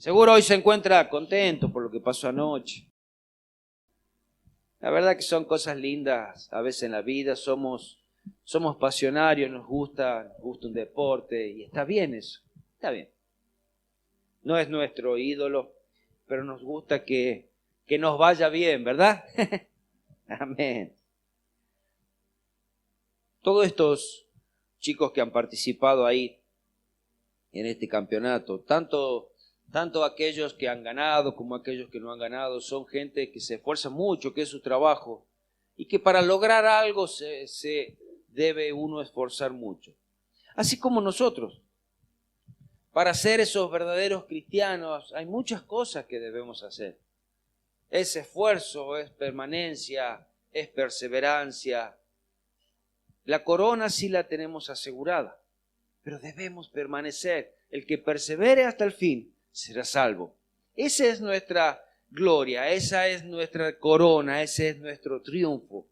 Seguro hoy se encuentra contento por lo que pasó anoche. La verdad que son cosas lindas a veces en la vida, somos pasionarios, nos gusta un deporte y está bien eso, está bien. No es nuestro ídolo, pero nos gusta que nos vaya bien, ¿verdad? Amén. Todos estos chicos que han participado ahí en este campeonato, tanto aquellos que han ganado como aquellos que no han ganado, son gente que se esfuerza mucho, que es su trabajo, y que para lograr algo se debe uno esforzar mucho. Así como nosotros. Para ser esos verdaderos cristianos hay muchas cosas que debemos hacer. Es esfuerzo, es permanencia, es perseverancia. La corona sí la tenemos asegurada, pero debemos permanecer. El que persevere hasta el fin será salvo. Esa es nuestra gloria, esa es nuestra corona, ese es nuestro triunfo.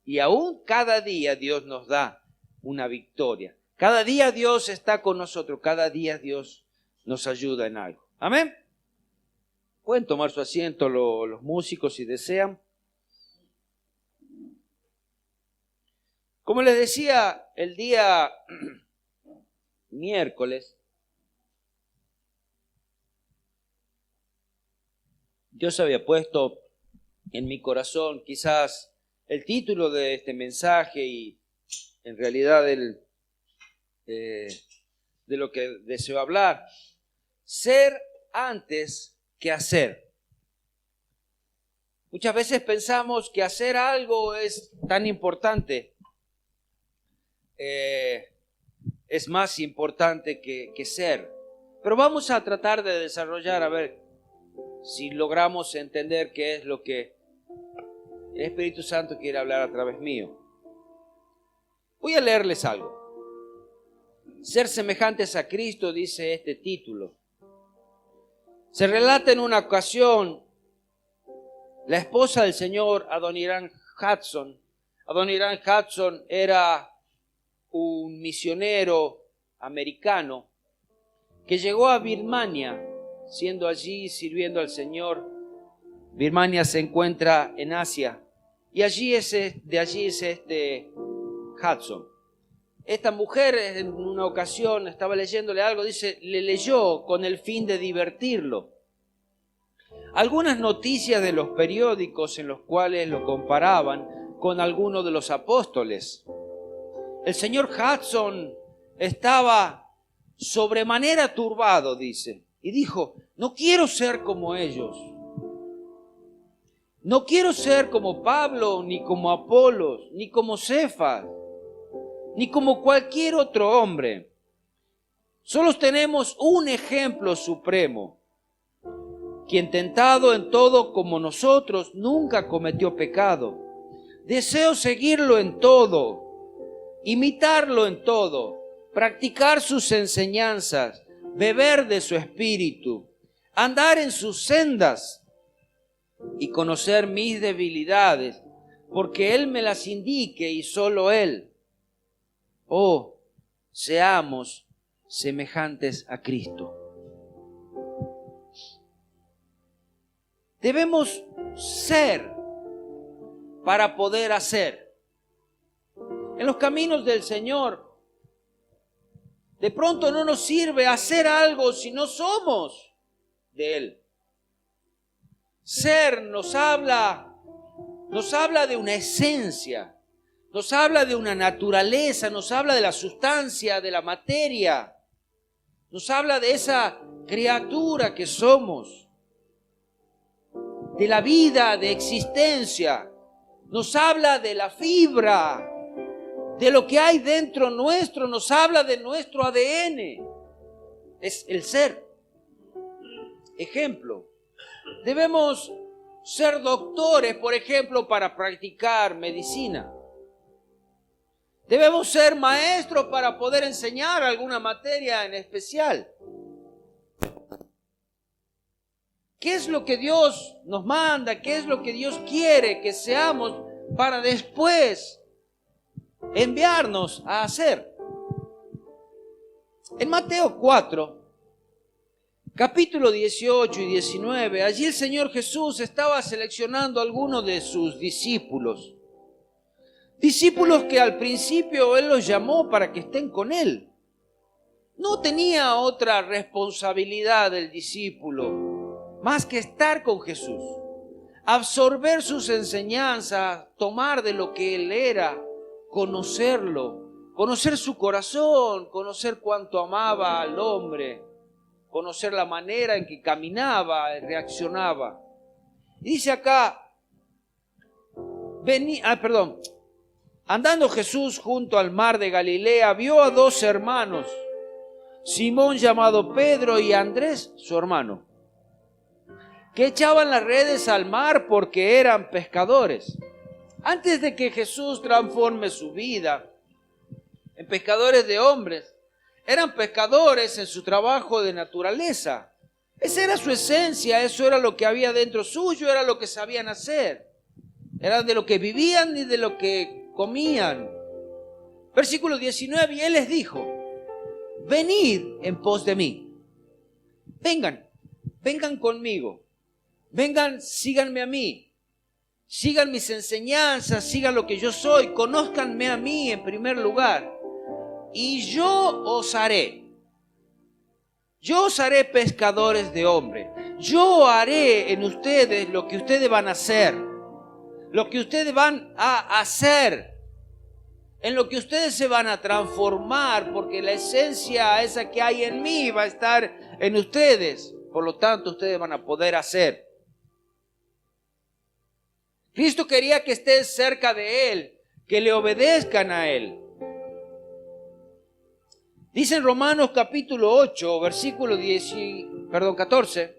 Y aún cada día Dios nos da una victoria. Cada día Dios está con nosotros, cada día Dios nos ayuda en algo. Amén. Pueden tomar su asiento los músicos si desean. Como les decía, el día miércoles, Dios había puesto en mi corazón quizás el título de este mensaje y en realidad de lo que deseo hablar. Ser antes que hacer. Muchas veces pensamos que hacer algo es tan importante. Es más importante que ser. Pero vamos a tratar de desarrollar, a ver si logramos entender qué es lo que el Espíritu Santo quiere hablar a través mío. Voy a leerles algo. Ser semejantes a Cristo, dice este título. Se relata en una ocasión, la esposa del señor Adoniram Hudson. Adoniram Hudson era un misionero americano que llegó a Birmania, siendo allí sirviendo al Señor. Birmania se encuentra en Asia y de allí es este Hudson. Esta mujer en una ocasión estaba leyéndole algo, dice, le leyó con el fin de divertirlo. Algunas noticias de los periódicos en los cuales lo comparaban con algunos de los apóstoles. El señor Hudson estaba sobremanera turbado, dice, y dijo, no quiero ser como ellos. No quiero ser como Pablo, ni como Apolos, ni como Cefas, ni como cualquier otro hombre. Solo tenemos un ejemplo supremo, quien tentado en todo como nosotros nunca cometió pecado. Deseo seguirlo en todo, imitarlo en todo, practicar sus enseñanzas, beber de su espíritu, andar en sus sendas y conocer mis debilidades, porque Él me las indique y solo Él. Oh, seamos semejantes a Cristo. Debemos ser para poder hacer. En los caminos del Señor, de pronto no nos sirve hacer algo si no somos de Él. Ser nos habla de una esencia, nos habla de una naturaleza, nos habla de la sustancia, de la materia, nos habla de esa criatura que somos, de la vida, de existencia, nos habla de la fibra, de lo que hay dentro nuestro, nos habla de nuestro ADN, es el ser. Ejemplo, debemos ser doctores, por ejemplo, para practicar medicina. Debemos ser maestros para poder enseñar alguna materia en especial. ¿Qué es lo que Dios nos manda? ¿Qué es lo que Dios quiere que seamos para después enviarnos a hacer? En Mateo 4, capítulo 18 y 19, allí el Señor Jesús estaba seleccionando a algunos de sus discípulos. Discípulos que al principio Él los llamó para que estén con Él. No tenía otra responsabilidad el discípulo más que estar con Jesús, absorber sus enseñanzas, tomar de lo que Él era, conocerlo, conocer su corazón, conocer cuánto amaba al hombre, conocer la manera en que caminaba, reaccionaba. Y dice acá, andando Jesús junto al mar de Galilea, vio a dos hermanos, Simón llamado Pedro y Andrés, su hermano, que echaban las redes al mar porque eran pescadores. Antes de que Jesús transforme su vida en pescadores de hombres, eran pescadores en su trabajo de naturaleza. Esa era su esencia, eso era lo que había dentro suyo, era lo que sabían hacer. Era de lo que vivían y de lo que comían. Versículo 19, y Él les dijo, venid en pos de mí. Vengan conmigo. Vengan, síganme a mí. Sigan mis enseñanzas, sigan lo que yo soy. Conózcanme a mí en primer lugar. Y yo os haré pescadores de hombres. Yo haré en ustedes lo que ustedes van a hacer. Lo que ustedes van a hacer. En lo que ustedes se van a transformar, porque la esencia esa que hay en mí va a estar en ustedes. Por lo tanto, ustedes van a poder hacer. Cristo quería que estén cerca de Él, que le obedezcan a Él. Dice en Romanos capítulo 8, versículo 14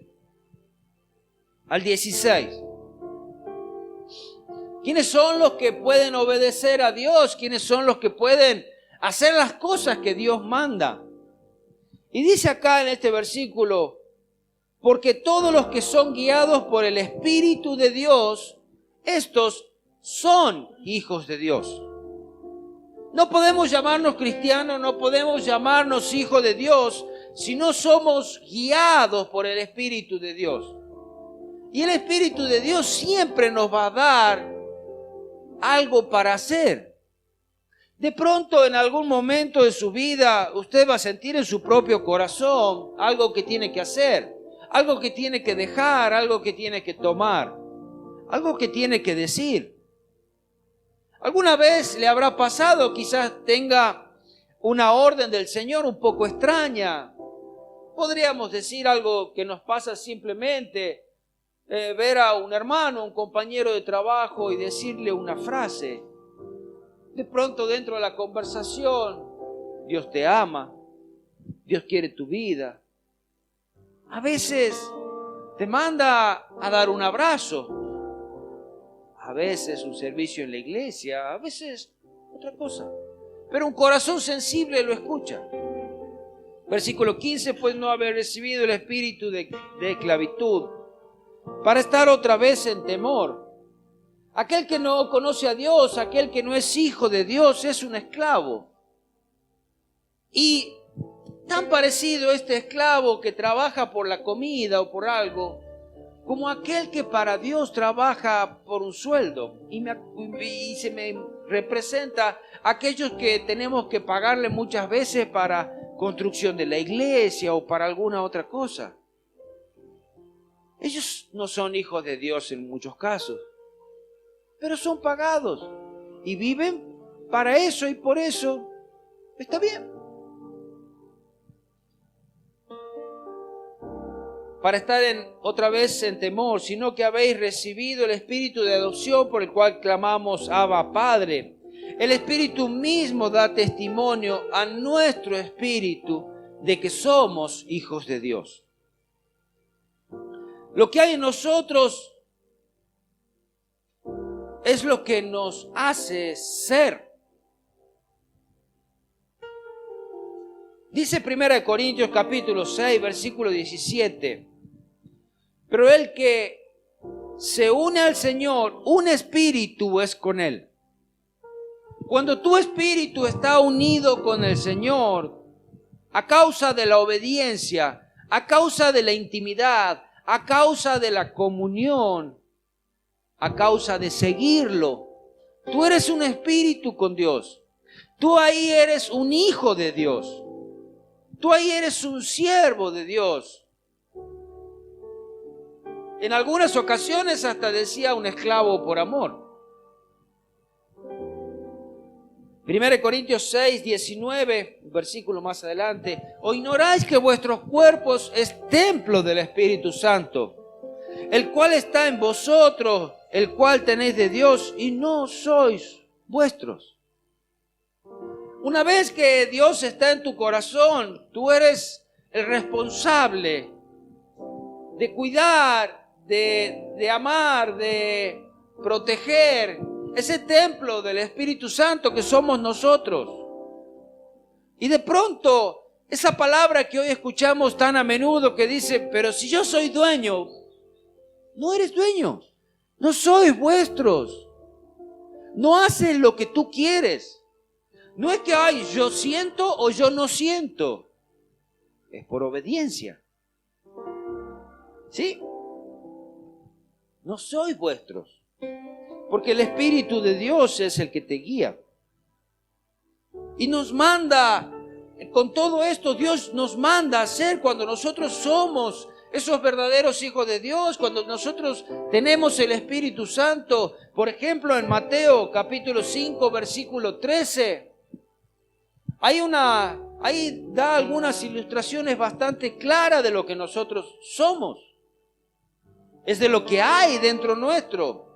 al 16. ¿Quiénes son los que pueden obedecer a Dios? ¿Quiénes son los que pueden hacer las cosas que Dios manda? Y dice acá en este versículo, porque todos los que son guiados por el Espíritu de Dios, estos son hijos de Dios. No podemos llamarnos cristianos, no podemos llamarnos hijos de Dios si no somos guiados por el Espíritu de Dios. Y el Espíritu de Dios siempre nos va a dar algo para hacer. De pronto, en algún momento de su vida, usted va a sentir en su propio corazón algo que tiene que hacer, algo que tiene que dejar, algo que tiene que tomar, algo que tiene que decir. ¿Alguna vez le habrá pasado? Quizás tenga una orden del Señor un poco extraña. Podríamos decir algo que nos pasa simplemente, ver a un hermano, un compañero de trabajo y decirle una frase. De pronto dentro de la conversación, Dios te ama, Dios quiere tu vida. A veces te manda a dar un abrazo. A veces un servicio en la iglesia, a veces otra cosa. Pero un corazón sensible lo escucha. Versículo 15, pues no haber recibido el espíritu de esclavitud, para estar otra vez en temor. Aquel que no conoce a Dios, aquel que no es hijo de Dios, es un esclavo. Y tan parecido este esclavo que trabaja por la comida o por algo, como aquel que para Dios trabaja por un sueldo. Y se me representa aquellos que tenemos que pagarle muchas veces para construcción de la iglesia o para alguna otra cosa. Ellos no son hijos de Dios en muchos casos, pero son pagados y viven para eso, y por eso está bien. Para estar otra vez en temor, sino que habéis recibido el espíritu de adopción por el cual clamamos Abba, Padre. El Espíritu mismo da testimonio a nuestro espíritu de que somos hijos de Dios. Lo que hay en nosotros es lo que nos hace ser. Dice 1 Corintios capítulo 6, versículo 17. Pero el que se une al Señor, un espíritu es con Él. Cuando tu espíritu está unido con el Señor, a causa de la obediencia, a causa de la intimidad, a causa de la comunión, a causa de seguirlo. Tú eres un espíritu con Dios. Tú ahí eres un hijo de Dios. Tú ahí eres un siervo de Dios. En algunas ocasiones hasta decía un esclavo por amor. 1 Corintios 6, 19, un versículo más adelante. ¿O ignoráis que vuestros cuerpos es templo del Espíritu Santo, el cual está en vosotros, el cual tenéis de Dios y no sois vuestros? Una vez que Dios está en tu corazón, tú eres el responsable de cuidar, de amar, de proteger ese templo del Espíritu Santo que somos nosotros. Y de pronto, esa palabra que hoy escuchamos tan a menudo que dice, pero si yo soy dueño, no eres dueño, no sois vuestros, no haces lo que tú quieres. No es que yo siento o yo no siento, es por obediencia. ¿Sí? No sois vuestros, porque el Espíritu de Dios es el que te guía. Y nos manda, con todo esto, Dios nos manda a hacer cuando nosotros somos esos verdaderos hijos de Dios, cuando nosotros tenemos el Espíritu Santo. Por ejemplo, en Mateo capítulo 5, versículo 13, ahí da algunas ilustraciones bastante claras de lo que nosotros somos. Es de lo que hay dentro nuestro.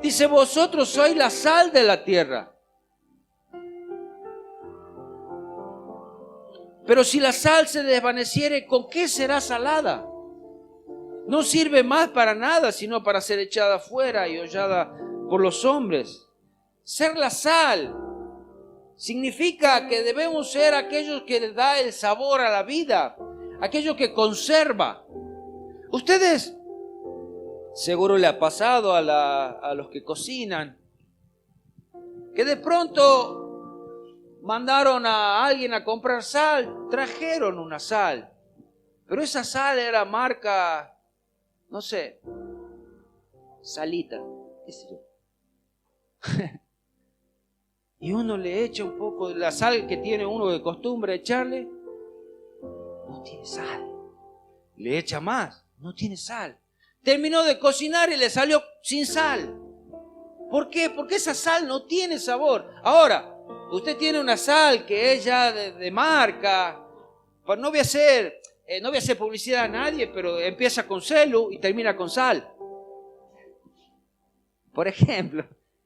Dice, vosotros sois la sal de la tierra. Pero si la sal se desvaneciere, ¿con qué será salada? No sirve más para nada, sino para ser echada fuera y hollada por los hombres. Ser la sal significa que debemos ser aquellos que les da el sabor a la vida, aquello que conserva. Ustedes, seguro le ha pasado a los que cocinan, que de pronto mandaron a alguien a comprar sal, trajeron una sal, pero esa sal era marca, no sé, Salita, qué sé yo. Y uno le echa un poco de la sal que tiene uno de costumbre echarle, no tiene sal. Le echa más, no tiene sal. Terminó de cocinar y le salió sin sal. ¿Por qué? Porque esa sal no tiene sabor. Ahora, usted tiene una sal que es ya de marca. Pues no voy a hacer publicidad a nadie, pero empieza con celu y termina con sal. Por ejemplo,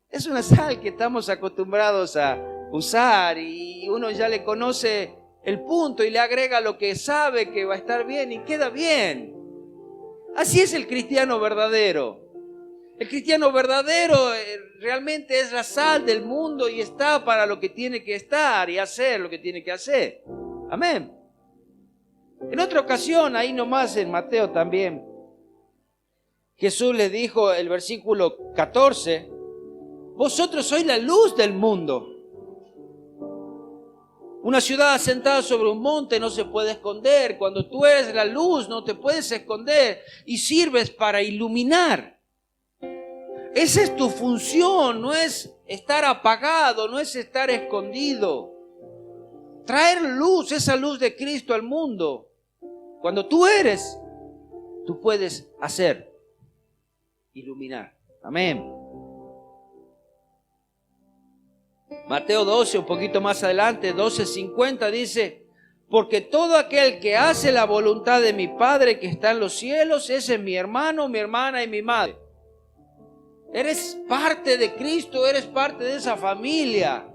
es una sal que estamos acostumbrados a usar y uno ya le conoce el punto y le agrega lo que sabe que va a estar bien y queda bien. Así es el cristiano verdadero. El cristiano verdadero realmente es la sal del mundo y está para lo que tiene que estar y hacer lo que tiene que hacer. Amén. En otra ocasión, ahí nomás en Mateo también, Jesús le dijo, el versículo 14, vosotros sois la luz del mundo. Una ciudad asentada sobre un monte no se puede esconder. Cuando tú eres la luz, no te puedes esconder y sirves para iluminar. Esa es tu función, no es estar apagado, no es estar escondido. Traer luz, esa luz de Cristo al mundo. Cuando tú eres, tú puedes hacer, iluminar. Amén. Mateo 12, un poquito más adelante, 12:50 dice, porque todo aquel que hace la voluntad de mi Padre que está en los cielos, ese es mi hermano, mi hermana y mi madre. Eres parte de Cristo, eres parte de esa familia.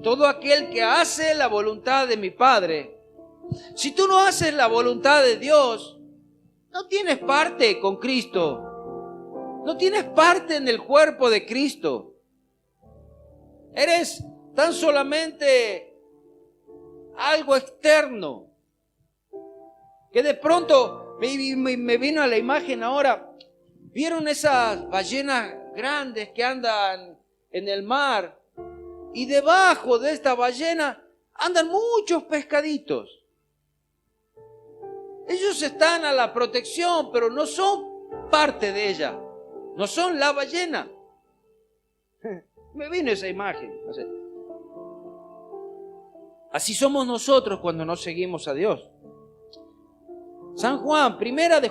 Todo aquel que hace la voluntad de mi Padre. Si tú no haces la voluntad de Dios, no tienes parte con Cristo. No tienes parte en el cuerpo de Cristo. Eres tan solamente algo externo. Que de pronto me vino a la imagen ahora. ¿Vieron esas ballenas grandes que andan en el mar? Y debajo de esta ballena andan muchos pescaditos. Ellos están a la protección, pero no son parte de ella. No son la ballena. Me vino esa imagen. No sé. Así somos nosotros cuando no seguimos a Dios. Primera de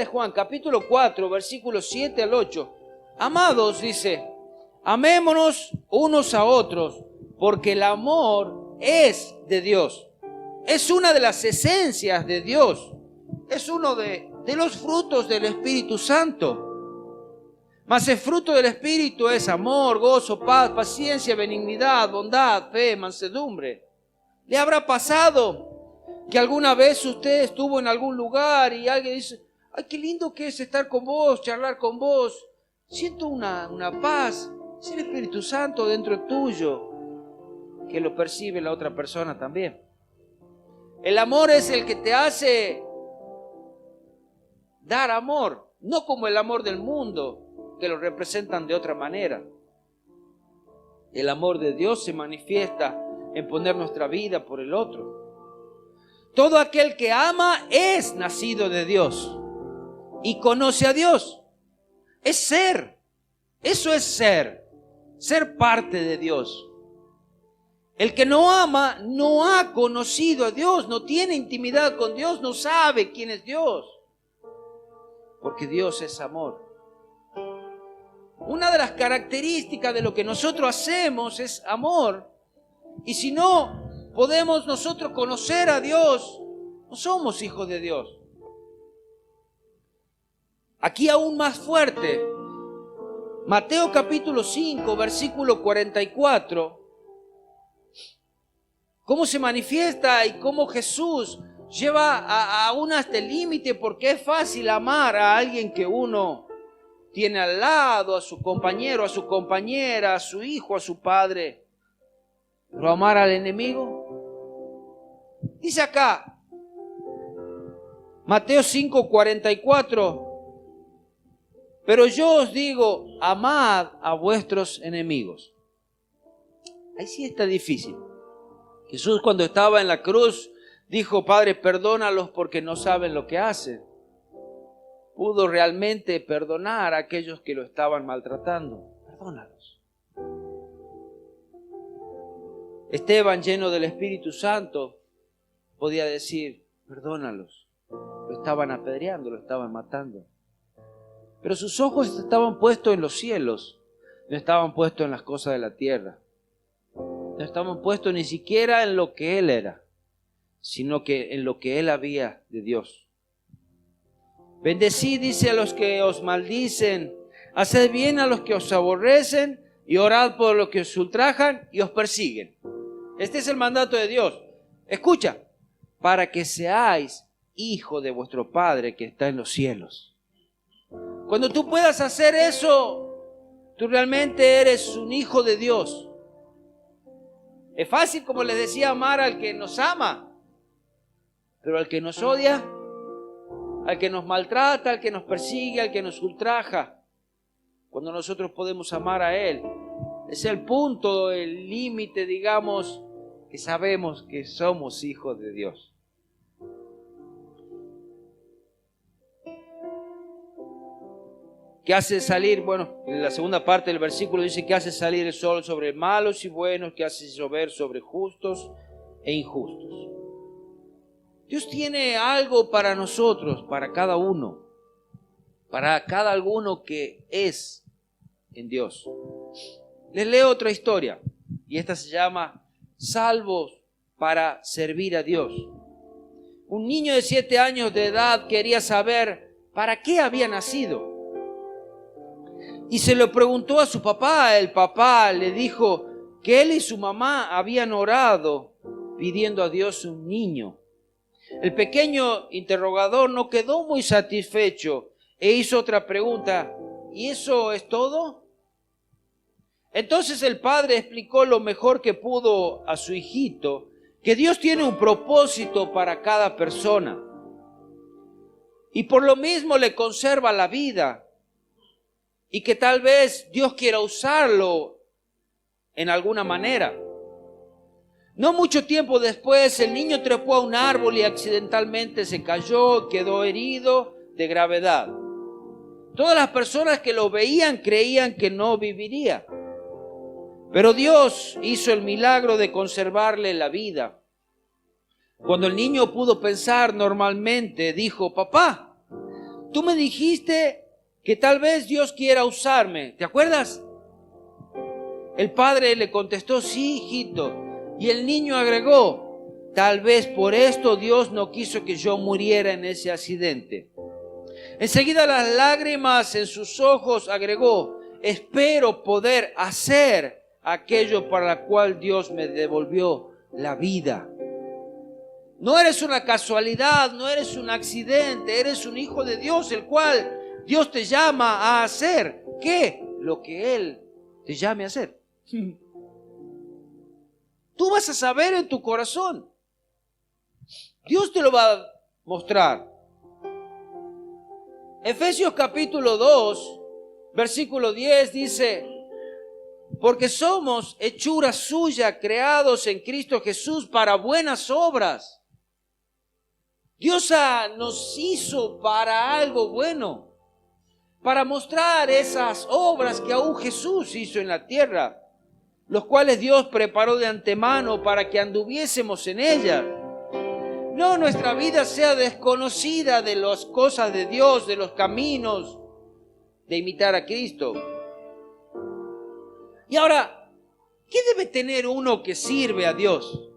Juan, capítulo 4, versículos 7 al 8. Amados, dice, amémonos unos a otros, porque el amor es de Dios. Es una de las esencias de Dios. Es uno de los frutos del Espíritu Santo. Mas el fruto del Espíritu es amor, gozo, paz, paciencia, benignidad, bondad, fe, mansedumbre. ¿Le habrá pasado que alguna vez usted estuvo en algún lugar y alguien dice, ay, qué lindo que es estar con vos, charlar con vos? Siento una paz. Es el Espíritu Santo dentro tuyo que lo percibe la otra persona también. El amor es el que te hace dar amor, no como el amor del mundo, que lo representan de otra manera. El amor de Dios se manifiesta en poner nuestra vida por el otro. Todo aquel que ama es nacido de Dios y conoce a Dios. Es ser. Eso es ser parte de Dios. El que no ama no ha conocido a Dios, no tiene intimidad con Dios, no sabe quién es Dios. Porque Dios es amor. Una de las características de lo que nosotros hacemos es amor. Y si no podemos nosotros conocer a Dios, no somos hijos de Dios. Aquí aún más fuerte, Mateo capítulo 5, versículo 44. Cómo se manifiesta y cómo Jesús lleva a uno hasta el límite, porque es fácil amar a alguien que uno tiene al lado, a su compañero, a su compañera, a su hijo, a su padre. Pero amar al enemigo. Dice acá, Mateo 5, 44. Pero yo os digo, amad a vuestros enemigos. Ahí sí está difícil. Jesús, cuando estaba en la cruz, dijo, Padre, perdónalos porque no saben lo que hacen. Pudo realmente perdonar a aquellos que lo estaban maltratando. Perdónalos. Esteban, lleno del Espíritu Santo, podía decir, perdónalos. Lo estaban apedreando, lo estaban matando. Pero sus ojos estaban puestos en los cielos, no estaban puestos en las cosas de la tierra. No estaban puestos ni siquiera en lo que Él era, sino que en lo que Él había de Dios. Bendecid, dice, a los que os maldicen, haced bien a los que os aborrecen y orad por los que os ultrajan y os persiguen. Este es el mandato de Dios. Escucha, para que seáis hijos de vuestro Padre que está en los cielos. Cuando tú puedas hacer eso, tú realmente eres un hijo de Dios. Es fácil, como les decía, amar al que nos ama, pero al que nos odia, al que nos maltrata, al que nos persigue, al que nos ultraja, cuando nosotros podemos amar a Él, es el punto, el límite, digamos, que sabemos que somos hijos de Dios. Que hace salir, bueno, en la segunda parte del versículo dice que hace salir el sol sobre malos y buenos, que hace llover sobre justos e injustos. Dios tiene algo para nosotros, para cada uno, para cada alguno que es en Dios. Les leo otra historia, y esta se llama Salvos para servir a Dios. Un niño de 7 años de edad quería saber para qué había nacido. Y se lo preguntó a su papá. El papá le dijo que él y su mamá habían orado pidiendo a Dios un niño. El pequeño interrogador no quedó muy satisfecho e hizo otra pregunta. ¿Y eso es todo? Entonces el padre explicó lo mejor que pudo a su hijito, que Dios tiene un propósito para cada persona. Y por lo mismo le conserva la vida. Y que tal vez Dios quiera usarlo en alguna manera. No mucho tiempo después, el niño trepó a un árbol y accidentalmente se cayó, quedó herido de gravedad. Todas las personas que lo veían creían que no viviría. Pero Dios hizo el milagro de conservarle la vida. Cuando el niño pudo pensar normalmente, dijo: papá, tú me dijiste que tal vez Dios quiera usarme, ¿te acuerdas? El padre le contestó: sí, hijito. Y el niño agregó: tal vez por esto Dios no quiso que yo muriera en ese accidente. Enseguida, las lágrimas en sus ojos, agregó: espero poder hacer aquello para lo cual Dios me devolvió la vida. No eres una casualidad, no eres un accidente, eres un hijo de Dios, el cual Dios te llama a hacer. ¿Qué? Lo que Él te llame a hacer. Tú vas a saber en tu corazón. Dios te lo va a mostrar. Efesios capítulo 2, versículo 10 dice: porque somos hechura suya, creados en Cristo Jesús para buenas obras. Dios nos hizo para algo bueno, para mostrar esas obras que aún Jesús hizo en la tierra, los cuales Dios preparó de antemano para que anduviésemos en ellas. No nuestra vida sea desconocida de las cosas de Dios, de los caminos de imitar a Cristo. Y ahora, ¿qué debe tener uno que sirve a Dios?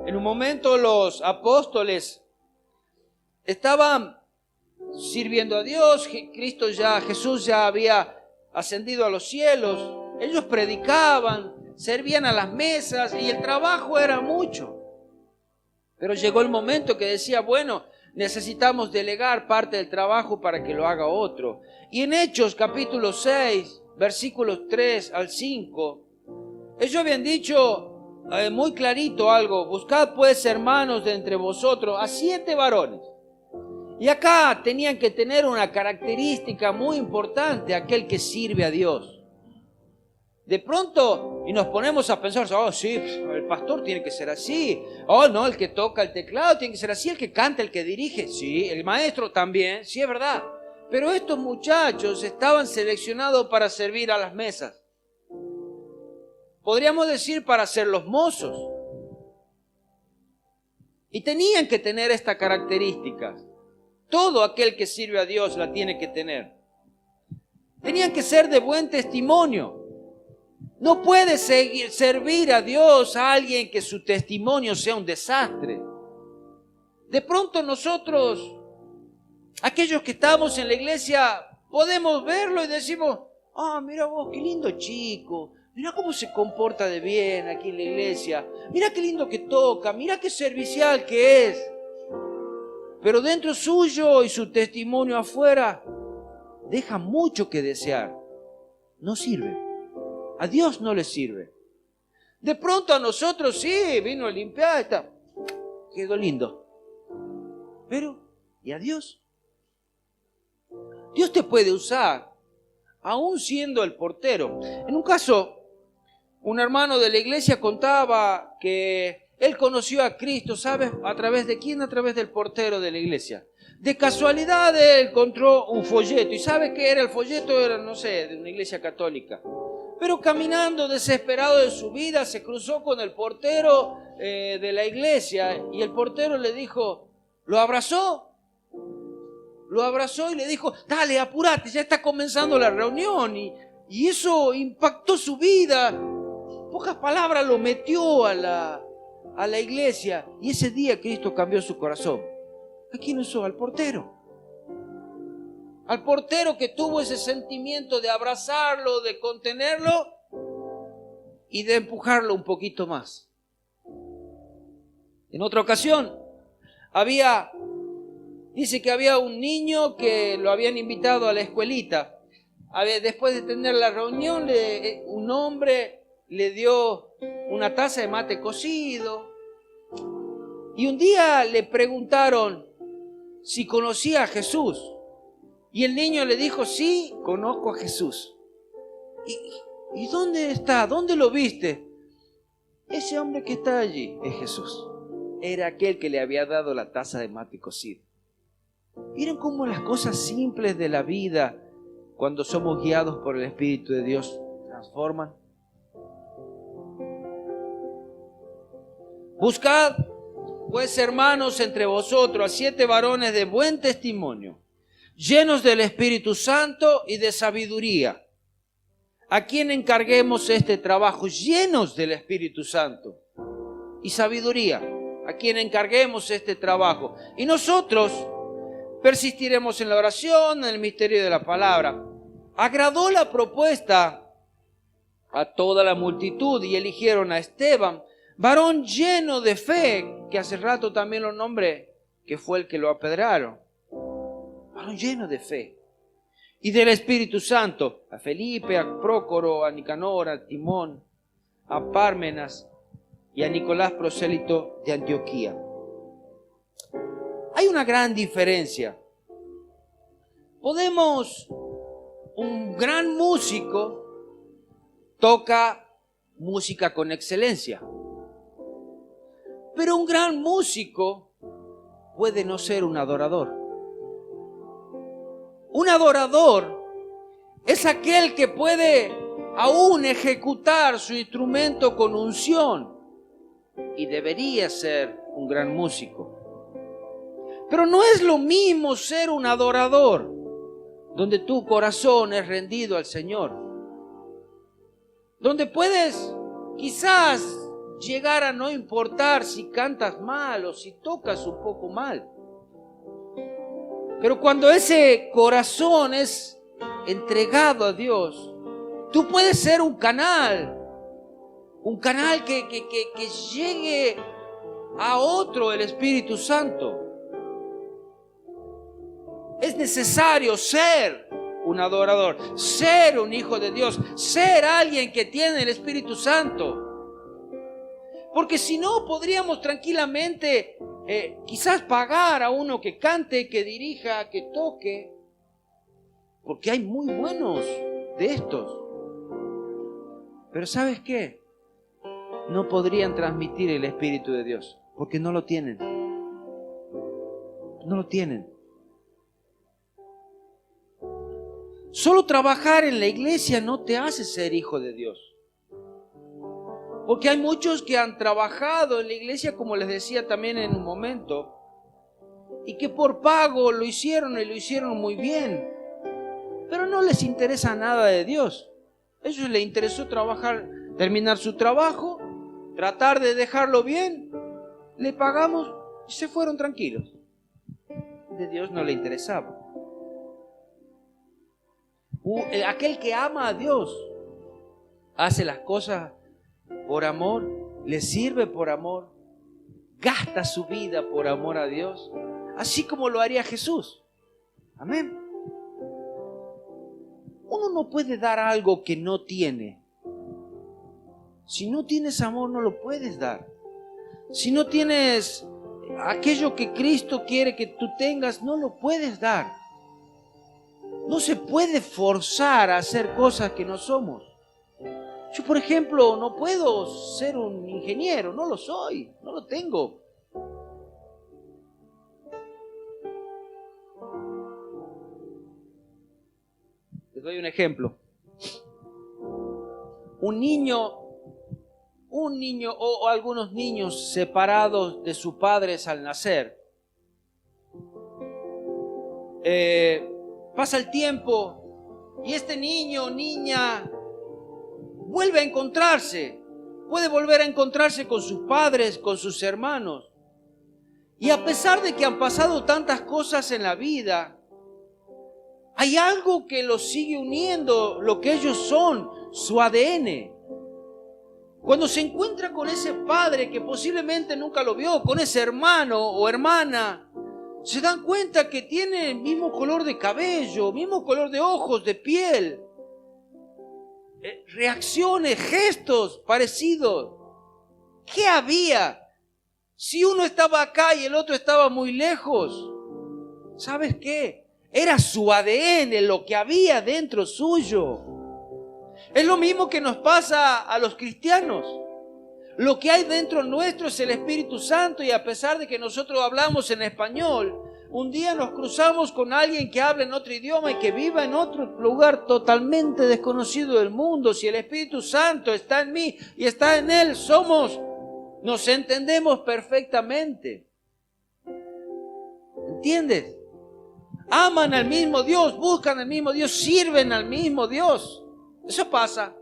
En un momento los apóstoles estaban sirviendo a Dios. Jesús ya había ascendido a los cielos. Ellos predicaban, servían a las mesas y el trabajo era mucho. Pero llegó el momento que decía: bueno, necesitamos delegar parte del trabajo para que lo haga otro. Y en Hechos capítulo 6, versículos 3 al 5, ellos habían dicho muy clarito algo: buscad pues, hermanos, de entre vosotros a 7 varones. Y acá tenían que tener una característica muy importante, aquel que sirve a Dios. De pronto, y nos ponemos a pensar: oh sí, el pastor tiene que ser así. Oh no, el que toca el teclado tiene que ser así, el que canta, el que dirige. Sí, el maestro también, sí es verdad. Pero estos muchachos estaban seleccionados para servir a las mesas. Podríamos decir para ser los mozos. Y tenían que tener estas características. Todo aquel que sirve a Dios la tiene que tener. Tenían que ser de buen testimonio. No puede servir a Dios a alguien que su testimonio sea un desastre. De pronto nosotros, aquellos que estamos en la iglesia, podemos verlo y decimos: ah, mira vos, qué lindo chico. Mira cómo se comporta de bien aquí en la iglesia. Mira qué lindo que toca. Mira qué servicial que es. Pero dentro suyo y su testimonio afuera deja mucho que desear. No sirve. A Dios no le sirve. De pronto a nosotros sí, vino a limpiar, está, quedó lindo. Pero, ¿y a Dios? Dios te puede usar, aún siendo el portero. En un caso, un hermano de la iglesia contaba que él conoció a Cristo, ¿sabes? ¿A través de quién? A través del portero de la iglesia. De casualidad él encontró un folleto. ¿Y sabe qué era el folleto? Era, no sé, de una iglesia católica. Pero caminando desesperado de su vida, se cruzó con el portero de la iglesia. Y el portero le dijo, lo abrazó y le dijo: dale, apúrate, ya está comenzando la reunión. Y eso impactó su vida. Pocas palabras, lo metió a la iglesia. Y ese día Cristo cambió su corazón. ¿A quién usó? Al portero. Al portero que tuvo ese sentimiento de abrazarlo, de contenerlo y de empujarlo un poquito más. En otra ocasión, dice que había un niño que lo habían invitado a la escuelita. Después de tener la reunión, un hombre le dio una taza de mate cocido. Y un día le preguntaron si conocía a Jesús. Y el niño le dijo: sí, conozco a Jesús. ¿Y dónde está? ¿Dónde lo viste? ese hombre que está allí es Jesús. Era aquel que le había dado la taza de mate cocido. Miren cómo las cosas simples de la vida, cuando somos guiados por el Espíritu de Dios, transforman. Buscad, pues, hermanos, entre vosotros a 7 varones de buen testimonio, llenos del Espíritu Santo y de sabiduría, a quien encarguemos este trabajo, llenos del Espíritu Santo y sabiduría, a quien encarguemos este trabajo. Y nosotros persistiremos en la oración, en el misterio de la palabra. Agradó la propuesta a toda la multitud y eligieron a Esteban, varón lleno de fe, que hace rato también lo nombré, que fue el que lo apedrearon. Varón lleno de fe. Y del Espíritu Santo, a Felipe, a Prócoro, a Nicanor, a Timón, a Pármenas y a Nicolás, prosélito de Antioquía. Hay una gran diferencia. Un gran músico toca música con excelencia. Pero un gran músico puede no ser un adorador. Un adorador es aquel que puede aún ejecutar su instrumento con unción y debería ser un gran músico. Pero no es lo mismo ser un adorador donde tu corazón es rendido al Señor, donde puedes quizás llegar a no importar si cantas mal o si tocas un poco mal. Pero cuando ese corazón es entregado a Dios, tú puedes ser un canal que llegue a otro el Espíritu Santo. Es necesario ser un adorador, ser un hijo de Dios, ser alguien que tiene el Espíritu Santo. Porque si no, podríamos tranquilamente quizás pagar a uno que cante, que dirija, que toque. Porque hay muy buenos de estos. Pero ¿sabes qué? No podrían transmitir el Espíritu de Dios, porque no lo tienen. No lo tienen. Solo trabajar en la iglesia no te hace ser hijo de Dios. Porque hay muchos que han trabajado en la iglesia, como les decía también en un momento, y que por pago lo hicieron y lo hicieron muy bien, pero no les interesa nada de Dios. A ellos les interesó trabajar, terminar su trabajo, tratar de dejarlo bien, le pagamos y se fueron tranquilos. De Dios no le interesaba. Aquel que ama a Dios hace las cosas por amor, le sirve por amor, gasta su vida por amor a Dios, así como lo haría Jesús. Amén. Uno no puede dar algo que no tiene. Si no tienes amor, no lo puedes dar. Si no tienes aquello que Cristo quiere que tú tengas, no lo puedes dar. No se puede forzar a hacer cosas que no somos. Yo, por ejemplo, no puedo ser un ingeniero, no lo soy, no lo tengo. Les doy un ejemplo. Un niño o algunos niños separados de sus padres al nacer. Pasa el tiempo y este niño o niña vuelve a encontrarse, puede volver a encontrarse con sus padres, con sus hermanos. Y a pesar de que han pasado tantas cosas en la vida, hay algo que los sigue uniendo, lo que ellos son, su ADN. Cuando se encuentra con ese padre que posiblemente nunca lo vio, con ese hermano o hermana, se dan cuenta que tiene el mismo color de cabello, mismo color de ojos, de piel. Reacciones, gestos parecidos. ¿Qué había? Si uno estaba acá y el otro estaba muy lejos, ¿sabes qué? Era su ADN, lo que había dentro suyo. Es lo mismo que nos pasa a los cristianos. Lo que hay dentro nuestro es el Espíritu Santo, y a pesar de que nosotros hablamos en español, un día nos cruzamos con alguien que habla en otro idioma y que viva en otro lugar totalmente desconocido del mundo. Si el Espíritu Santo está en mí y está en él, nos entendemos perfectamente. ¿Entiendes? Aman al mismo Dios, buscan al mismo Dios, sirven al mismo Dios. Eso pasa.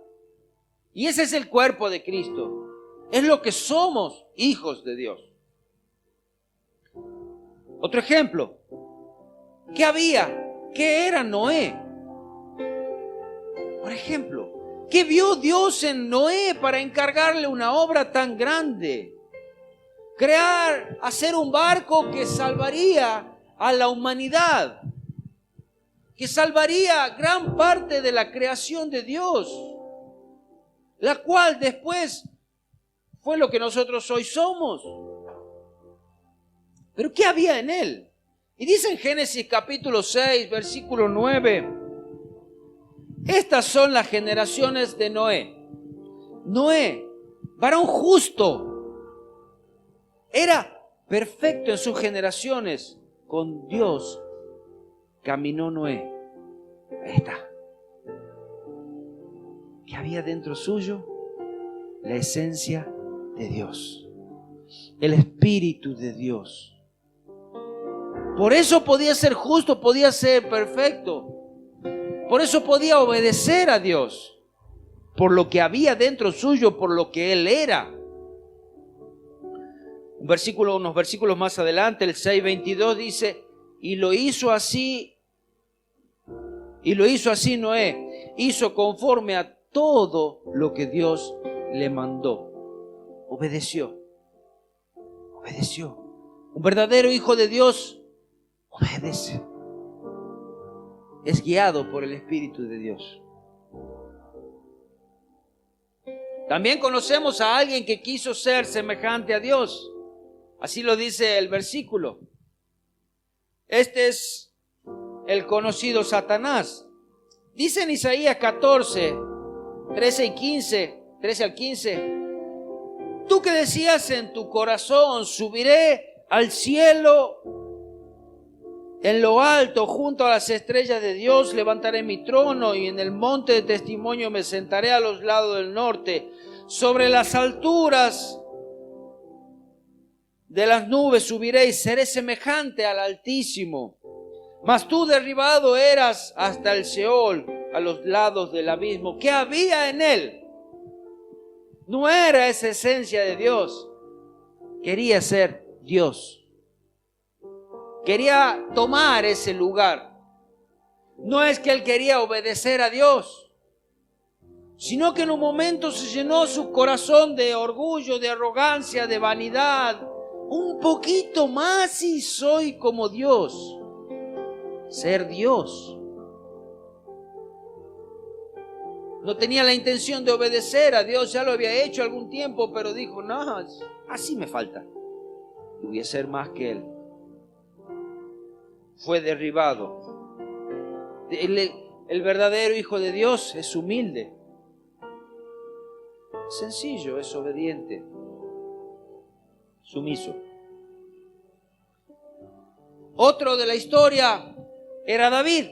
Y ese es el cuerpo de Cristo. Es lo que somos, hijos de Dios. Otro ejemplo. ¿Qué había? ¿Qué era Noé? Por ejemplo, ¿qué vio Dios en Noé para encargarle una obra tan grande? Hacer un barco que salvaría a la humanidad, que salvaría gran parte de la creación de Dios, la cual después fue lo que nosotros hoy somos. Pero ¿qué había en él? Y dice en Génesis capítulo 6, versículo 9, estas son las generaciones de Noé. Noé, varón justo, era perfecto en sus generaciones. Con Dios caminó Noé. Ahí está. ¿Qué había dentro suyo? La esencia de Dios, el Espíritu de Dios. Por eso podía ser justo, podía ser perfecto. Por eso podía obedecer a Dios, por lo que había dentro suyo, por lo que Él era. Unos versículos más adelante, el 6:22 dice, y lo hizo así Noé, hizo conforme a todo lo que Dios le mandó. Obedeció. Un verdadero hijo de Dios obedece. Es guiado por el Espíritu de Dios. También conocemos a alguien que quiso ser semejante a Dios. Así lo dice el versículo. Este es el conocido Satanás. Dice en Isaías 14, 13 al 15. Tú que decías en tu corazón, subiré al cielo en lo alto, junto a las estrellas de Dios, levantaré mi trono y en el monte de testimonio me sentaré a los lados del norte. Sobre las alturas de las nubes subiré y seré semejante al Altísimo. Mas tú derribado eras hasta el Seol, a los lados del abismo. ¿Qué había en él? No era esa esencia de Dios. Quería ser Dios. Quería tomar ese lugar. No es que él quería obedecer a Dios, sino que en un momento se llenó su corazón de orgullo, de arrogancia, de vanidad. Un poquito más y soy como Dios. Ser Dios. No tenía la intención de obedecer a Dios, ya lo había hecho algún tiempo, pero dijo, no, así me falta. Y voy a ser más que Él. Fue derribado. El verdadero Hijo de Dios es humilde. Sencillo, es obediente. Sumiso. Otro de la historia era David.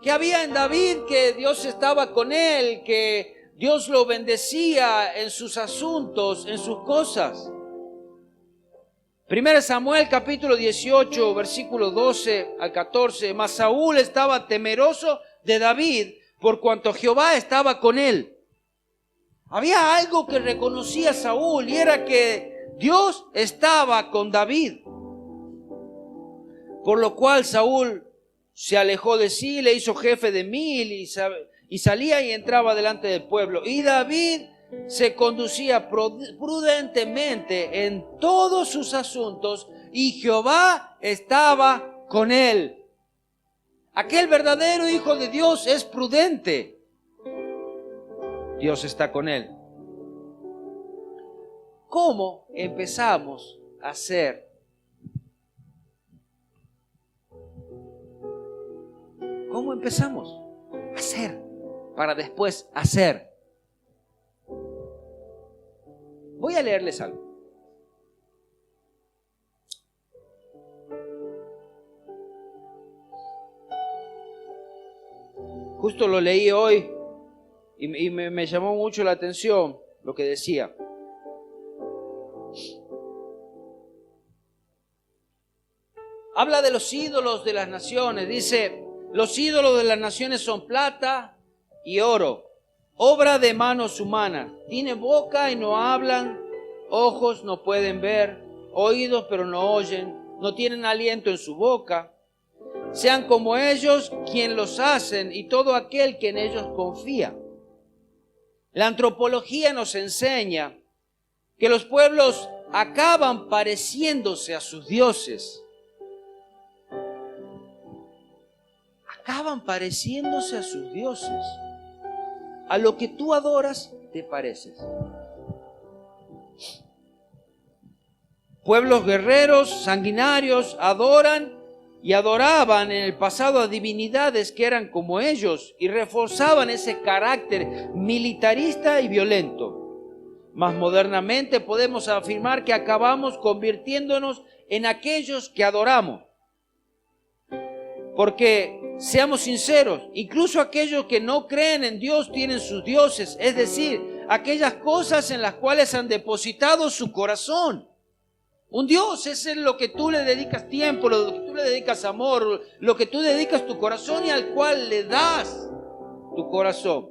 ¿Qué había en David? Que Dios estaba con él, que Dios lo bendecía en sus asuntos, en sus cosas. 1 Samuel capítulo 18, versículo 12 al 14. Mas Saúl estaba temeroso de David por cuanto Jehová estaba con él. Había algo que reconocía Saúl y era que Dios estaba con David. Por lo cual Saúl se alejó de sí, le hizo jefe de 1000 y salía y entraba delante del pueblo. Y David se conducía prudentemente en todos sus asuntos y Jehová estaba con él. Aquel verdadero hijo de Dios es prudente. Dios está con él. ¿Cómo empezamos a ser? ¿Cómo empezamos? A ser, para después hacer. Voy a leerles algo. Justo lo leí hoy y me llamó mucho la atención lo que decía. Habla de los ídolos de las naciones. Dice, los ídolos de las naciones son plata y oro, obra de manos humanas. Tienen boca y no hablan, ojos no pueden ver, oídos pero no oyen, no tienen aliento en su boca. Sean como ellos quien los hacen y todo aquel que en ellos confía. La antropología nos enseña que los pueblos acaban pareciéndose a sus dioses. Acaban pareciéndose a sus dioses. A lo que tú adoras, te pareces. Pueblos guerreros, sanguinarios, adoran y adoraban en el pasado a divinidades que eran como ellos y reforzaban ese carácter militarista y violento. Más modernamente podemos afirmar que acabamos convirtiéndonos en aquellos que adoramos. Porque, seamos sinceros, incluso aquellos que no creen en Dios tienen sus dioses, es decir, aquellas cosas en las cuales han depositado su corazón. Un Dios es en lo que tú le dedicas tiempo, lo que tú le dedicas amor, lo que tú dedicas tu corazón y al cual le das tu corazón.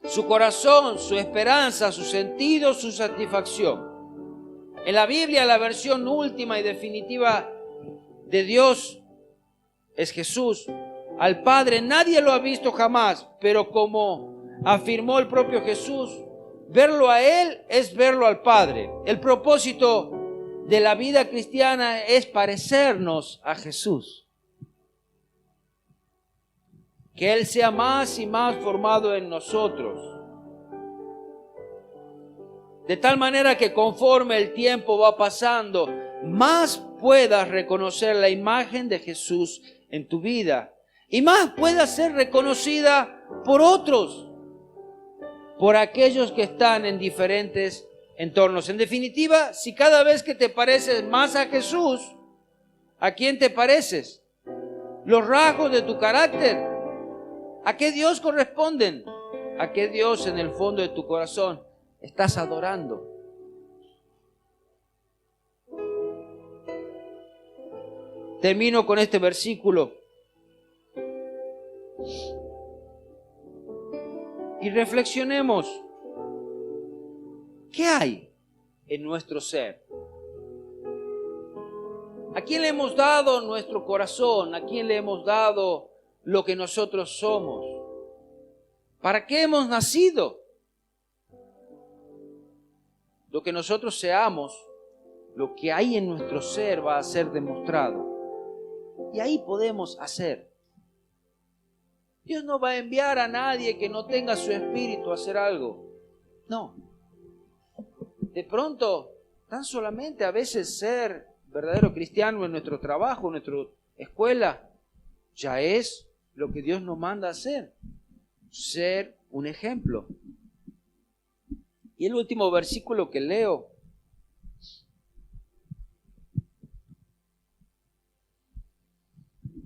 Su corazón, su esperanza, su sentido, su satisfacción. En la Biblia, la versión última y definitiva de Dios es Jesús. Al Padre nadie lo ha visto jamás, pero como afirmó el propio Jesús, verlo a Él es verlo al Padre. El propósito de la vida cristiana es parecernos a Jesús. Que Él sea más y más formado en nosotros. De tal manera que conforme el tiempo va pasando, más puedas reconocer la imagen de Jesús en tu vida. Y más pueda ser reconocida por otros. Por aquellos que están en diferentes entornos. En definitiva, si cada vez que te pareces más a Jesús, ¿a quién te pareces? Los rasgos de tu carácter, ¿a qué Dios corresponden? ¿A qué Dios en el fondo de tu corazón estás adorando? Termino con este versículo. Y reflexionemos, ¿qué hay en nuestro ser? ¿A quién le hemos dado nuestro corazón? ¿A quién le hemos dado lo que nosotros somos? ¿Para qué hemos nacido? Lo que nosotros seamos, lo que hay en nuestro ser va a ser demostrado. Y ahí podemos hacer. Dios no va a enviar a nadie que no tenga su espíritu a hacer algo. No. De pronto, tan solamente a veces ser verdadero cristiano en nuestro trabajo, en nuestra escuela, ya es lo que Dios nos manda a hacer. Ser un ejemplo. Y el último versículo que leo.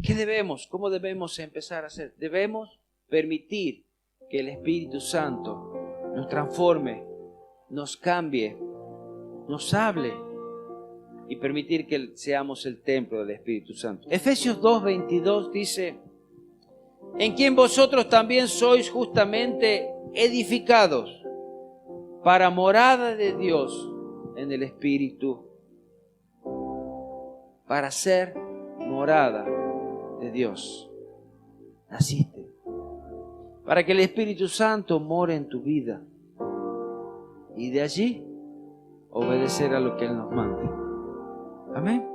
¿Qué debemos? ¿Cómo debemos empezar a hacer? Debemos permitir que el Espíritu Santo nos transforme, nos cambie, nos hable y permitir que seamos el templo del Espíritu Santo. Efesios 2:22 dice, en quien vosotros también sois justamente edificados para morada de Dios en el Espíritu, para ser morada de Dios. Naciste para que el Espíritu Santo more en tu vida y de allí obedecer a lo que Él nos mande. Amén.